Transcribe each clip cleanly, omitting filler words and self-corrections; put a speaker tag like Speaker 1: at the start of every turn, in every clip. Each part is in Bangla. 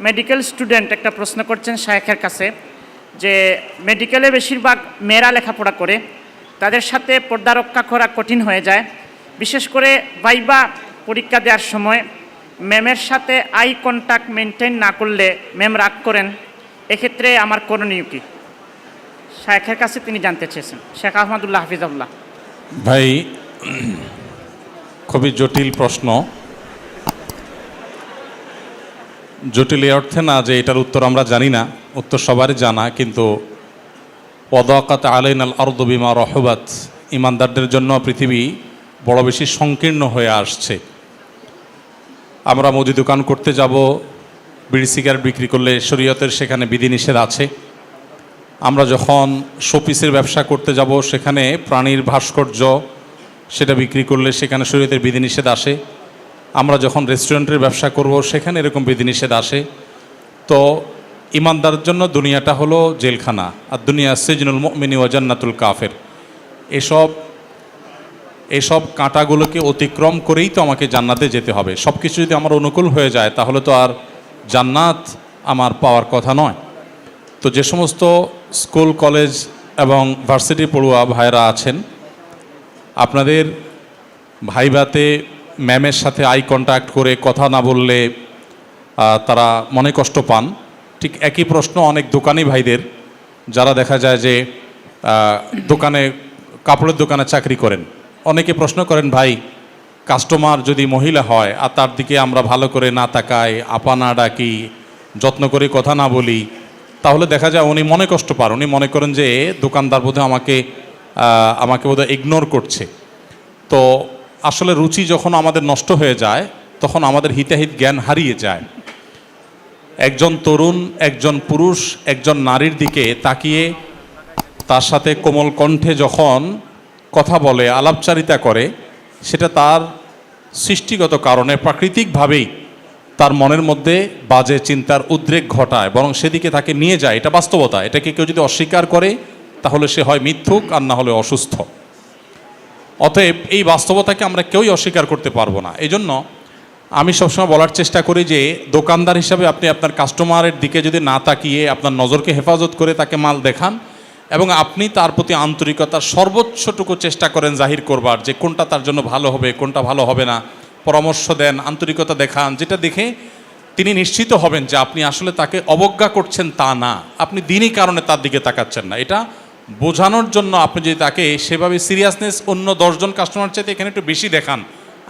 Speaker 1: মেডিকেল স্টুডেন্ট একটা প্রশ্ন করছেন শায়েখের কাছে যে মেডিকেলে বেশিরভাগ মেয়েরা লেখাপড়া করে, তাদের সাথে পর্দা রক্ষা করা কঠিন হয়ে যায়। বিশেষ করে ভাইবা পরীক্ষা দেওয়ার সময় ম্যামের সাথে আই কন্ট্যাক্ট মেনটেন না করলে ম্যাম রাগ করেন, এক্ষেত্রে আমার করণীয় কী? শায়েখের কাছে তিনি জানতে চেয়েছেন। শেখ আহমদুল্লাহ হাফিজাহুল্লাহ।
Speaker 2: ভাই, খুবই জটিল প্রশ্ন। জটিল এই অর্থে না যে এটার উত্তর আমরা জানি না, উত্তর সবারই জানা, কিন্তু ওয়াদাকাত আলাইনাল আরদু বিমা রহবাত, ইমানদারদের জন্য পৃথিবী বড় বেশি সংকীর্ণ হয়ে আসছে। আমরা মুদি দোকান করতে যাব, বিড়ি সিগারেট বিক্রি করলে শরীয়তের সেখানে বিধিনিষেধ আছে। আমরা যখন শোপিসের ব্যবসা করতে যাব, সেখানে প্রাণীর ভাস্কর্য সেটা বিক্রি করলে সেখানে শরীয়তের বিধিনিষেধ আসে। আমরা যখন রেস্টুরেন্টের ব্যবসা করব, সেখানে এরকম বিধিনিষেধ আসে। তো ইমানদারের জন্য দুনিয়াটা হলো জেলখানা, আর দুনিয়া সিজনুল মুমিনি ওয়া জান্নাতুল কাফের। এসব কাঁটাগুলোকে অতিক্রম করেই তো আমাকে জান্নাতে যেতে হবে। সব কিছু যদি আমার অনুকূল হয়ে যায়, তাহলে তো আর জান্নাত আমার পাওয়ার কথা নয়। তো যে সমস্ত স্কুল, কলেজ এবং ভার্সিটি পড়ুয়া ভাইরা আছেন, আপনাদের ভাইভাতে ম্যামের সাথে আই কন্ট্যাক্ট করে কথা না বললে তারা মনে কষ্ট পান। ঠিক একই প্রশ্ন অনেক দোকানি ভাইদের, যারা দেখা যায় যে দোকানে, কাপড়ের দোকানে চাকরি করেন। অনেকে প্রশ্ন করেন, ভাই কাস্টমার যদি মহিলা হয় আর তার দিকে আমরা ভালো করে না তাকাই, আপা না ডাকি, যত্ন করে কথা না বলি, তাহলে দেখা যায় উনি মনে কষ্ট পান। উনি মনে করেন যে দোকানদার বোধহয় আমাকে বোধহয় ইগনোর করছে। তো আসলে রুচি যখন আমাদের নষ্ট হয়ে যায়, তখন আমাদের হিতাহিত জ্ঞান হারিয়ে যায়। একজন তরুণ, একজন পুরুষ একজন নারীর দিকে তাকিয়ে তার সাথে কোমল কণ্ঠে যখন কথা বলে, আলাপচারিতা করে, সেটা তার সৃষ্টিগত কারণে প্রাকৃতিকভাবেই তার মনের মধ্যে বাজে চিন্তার উদ্রেক ঘটায়, বরং সেদিকে তাকে নিয়ে যায়। এটা বাস্তবতা। এটাকে কেউ যদি অস্বীকার করে, তাহলে সে হয় মিথ্যুক আর না হলে অসুস্থ। অতএব এই বাস্তবতাকে আমরা কেউই অস্বীকার করতে পারবো না। এই জন্য আমি সবসময় বলার চেষ্টা করি যে দোকানদার হিসাবে আপনি আপনার কাস্টমারের দিকে যদি না তাকিয়ে আপনার নজরকে হেফাজত করে তাকে মাল দেখান, এবং আপনি তার প্রতি আন্তরিকতার সর্বোচ্চটুকু চেষ্টা করেন জাহির করবার, যে কোনটা তার জন্য ভালো হবে, কোনটা ভালো হবে না, পরামর্শ দেন, আন্তরিকতা দেখান, যেটা দেখে তিনি নিশ্চিত হবেন যে আপনি আসলে তাকে অবজ্ঞা করছেন তা না, আপনি দিনই কারণে তার দিকে তাকাচ্ছেন না। এটা বোঝানোর জন্য আপনি যদি তাকে সেভাবে সিরিয়াসনেস অন্য 10 জন কাস্টমার চাইতে এখানে একটু বেশি দেখান,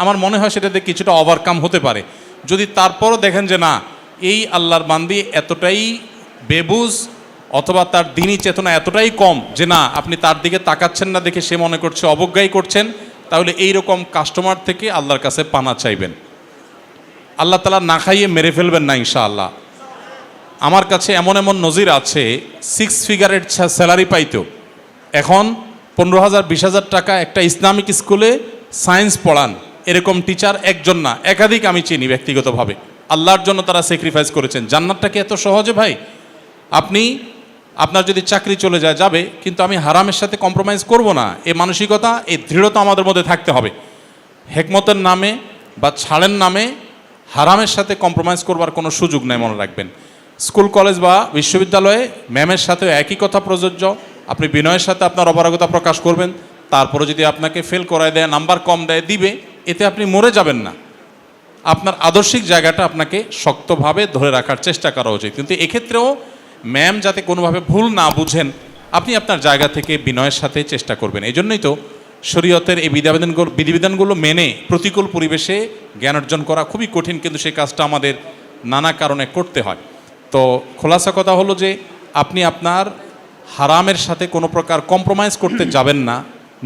Speaker 2: আমার মনে হয় সেটাতে কিছুটা ওভারকাম হতে পারে। যদি তারপরও দেখেন যে না, এই আল্লাহর বান্দি এতটাই বেবুজ অথবা তার দ্বীনি চেতনা এতটাই কম যে না, আপনি তার দিকে তাকাচ্ছেন না দেখে সে মনে করছে অবজ্ঞাই করছেন, তাহলে এই রকম কাস্টমার থেকে আল্লাহর কাছে পানা চাইবেন। আল্লাহ তাআলা না খাইয়ে মেরে ফেলবেন না ইনশাআল্লাহ। আমার কাছে এমন এমন নজির আছে, 6 ফিগারের স্যালারি পাইতো, এখন 15,000 20,000 টাকা একটা ইসলামিক স্কুলে সায়েন্স পড়ান, এরকম টিচার একজন না একাধিক আমি চিনি ব্যক্তিগতভাবে। আল্লাহর জন্য তারা স্যাক্রিফাইস করেছেন। জান্নাতটা কি এত সহজে ভাই? আপনার যদি চাকরি চলে যায় যাবে, কিন্তু আমি হারামের সাথে কম্প্রোমাইজ করব না, এই মানসিকতা, এই দৃঢ়তা আমাদের মধ্যে থাকতে হবে। হেকমতের নামে বা ছাড়ের নামে হারামের সাথে কম্প্রোমাইজ করবার কোনো সুযোগ নেই, মনে রাখবেন। স্কুল, কলেজ বা বিশ্ববিদ্যালয়ে ম্যামের সাথে একই কথা প্রযোজ্য। আপনি বিনয়ের সাথে আপনার অপারগতা প্রকাশ করবেন, তারপরে যদি আপনাকে ফেল করায় দেয়, নাম্বার কম দেয়, দিবে, এতে আপনি মরে যাবেন না। আপনার আদর্শিক জায়গাটা আপনাকে শক্তভাবে ধরে রাখার চেষ্টা করা উচিত। কিন্তু এক্ষেত্রেও ম্যাম যাতে কোনোভাবে ভুল না বুঝেন, আপনি আপনার জায়গা থেকে বিনয়ের সাথে চেষ্টা করবেন। এই জন্যই তো শরীয়তের এই বিধিবিধানগুলো মেনে প্রতিকূল পরিবেশে জ্ঞান অর্জন করা খুবই কঠিন, কিন্তু সেই কাজটা আমাদের নানা কারণে করতে হয়। তো খোলাসা কথা হলো যে আপনি আপনার হারামের সাথে কোনো প্রকার কম্প্রোমাইজ করতে যাবেন না,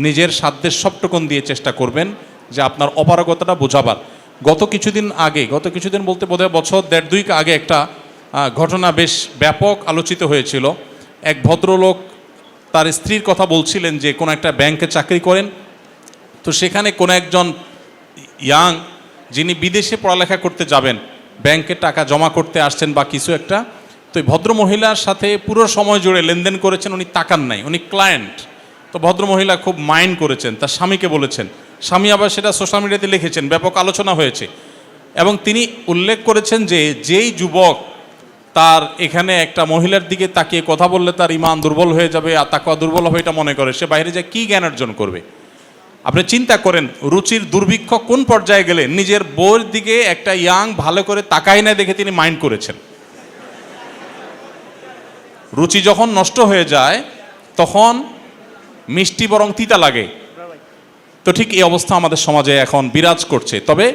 Speaker 2: নিজের সাধ্যের সবটুকুন দিয়ে চেষ্টা করবেন যে আপনার অপারগতাটা বোঝাবার। গত কিছুদিন বলতে বোধহয় বছর 1.5-2 আগে একটা ঘটনা বেশ ব্যাপক আলোচিত হয়েছিল। এক ভদ্রলোক তার স্ত্রীর কথা বলছিলেন যে কোনো একটা ব্যাংকে চাকরি করেন, তো সেখানে কোনো একজন ইয়াং যিনি বিদেশে পড়ালেখা করতে যাবেন, ব্যাংকে টাকা জমা করতে আসছেন বা কিছু একটা, তো এই ভদ্রমহিলার সাথে পুরো সময় জুড়ে লেনদেন করেছেন, উনি তাকান নাই, উনি ক্লায়েন্ট। তো ভদ্রমহিলা খুব মাইন্ড করেছেন, তার স্বামীকে বলেছেন, স্বামী আবার সেটা সোশ্যাল মিডিয়াতে লিখেছেন, ব্যাপক আলোচনা হয়েছে। এবং তিনি উল্লেখ করেছেন যে যেই যুবক তার এখানে একটা মহিলার দিকে তাকিয়ে কথা বললে তার ইমান দুর্বল হয়ে যাবে আর তাকওয়া দুর্বল হবে এটা মনে করে, সে বাইরে যায় কী জ্ঞান অর্জন করবে? আপনি চিন্তা করেন রুচির দুর্ভিক্ষ কোন পর্যায়ে গেলে নিজের বউয়ের দিকে একটা ইয়াং ভালো করে তাকাই না দেখে তিনি মাইন্ড করেছেন। রুচি যখন নষ্ট হয়ে যায় তখন মিষ্টি বরং তিতা লাগে। তো ঠিক এই অবস্থা আমাদের সমাজে এখন বিরাজ করছে। তবে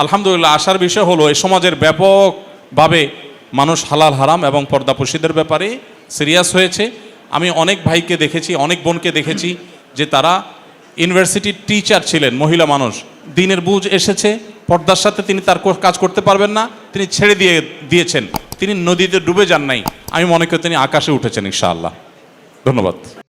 Speaker 2: আলহামদুলিল্লাহ আশার বিষয় হলো এই সমাজের ব্যাপকভাবে মানুষ হালাল হারাম এবং পর্দাপোশীদের ব্যাপারে সিরিয়াস হয়েছে। আমি অনেক ভাইকে দেখেছি, অনেক বোনকে দেখেছি যে তারা ইউনিভার্সিটির টিচার ছিলেন, মহিলা মানুষ, দিনের বুঝ এসেছে, পর্দার সাথে তিনি তার কাজ করতে পারবেন না, তিনি ছেড়ে দিয়েছেন, তিনি নদীতে ডুবে যান নাই। আমি মনে করি তিনি আকাশে উঠেছেন ইনশাআল্লাহ। ধন্যবাদ।